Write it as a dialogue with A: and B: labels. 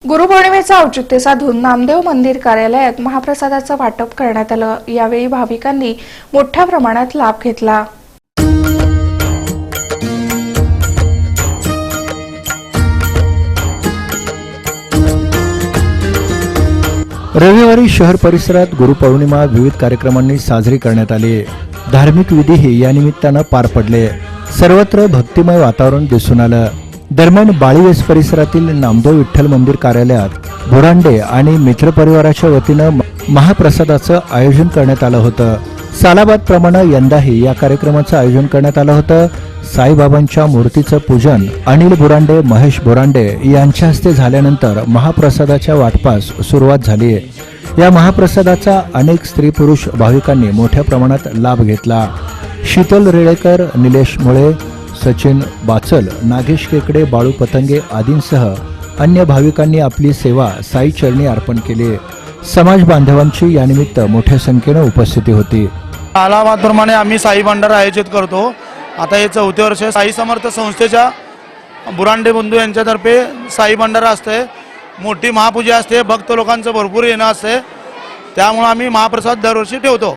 A: गुरुपौर्णिमेचं औचित्य साधून नामदेव मंदिर कार्यालयात महाप्रसादाचं वाटप करण्यात आलं। यावेळी भाविकांनी मोठ्या प्रमाणात लाभ घेतला।
B: रविवारी शहर परिसरात गुरुपौर्णिमा विविध कार्यक्रमांनी साजरी करण्यात आली। धार्मिक विधीही या निमित्तानं पार पडले। सर्वत्र भक्तिमय वातावरण दिसून आलं। दरम्यान बाळीवेस परिसरातील नामदेव विठ्ठल मंदिर कार्यालयात बुरांडे आणि मित्रपरिवाराच्या वतीनं महाप्रसादाचं आयोजन करण्यात आलं होतं। सालाबादप्रमाणे यंदाही या कार्यक्रमाचं आयोजन करण्यात आलं होतं। साईबाबांच्या मूर्तीचं पूजन अनिल बुरांडे, महेश बुरांडे यांच्या हस्ते झाल्यानंतर महाप्रसादाच्या वाटपास सुरुवात झाली। या महाप्रसादाचा अनेक स्त्री पुरुष भाविकांनी मोठ्या प्रमाणात लाभ घेतला। शीतल रेळेकर, निलेश मुळे, सचिन बाचल, नागेश केकडे, बाळू पतंगे आदींसह अन्य भाविकांनी आपली सेवा साई चरणी अर्पण केली। समाज बांधवांची यानिमित्त मोठ्या संख्येने उपस्थिती होती।
C: सालाबादप्रमाणे आम्ही साई भंडारा आयोजित करतो। आता हे 4थे वर्ष साई समर्थ संस्थेच्या बुरांडे बंधू यांच्यातर्फे साई भंडारा असते। मोठी महापूजा असते, भक्त लोकांचं भरपूर येणं असते, त्यामुळे आम्ही महाप्रसाद दरवर्षी ठेवतो।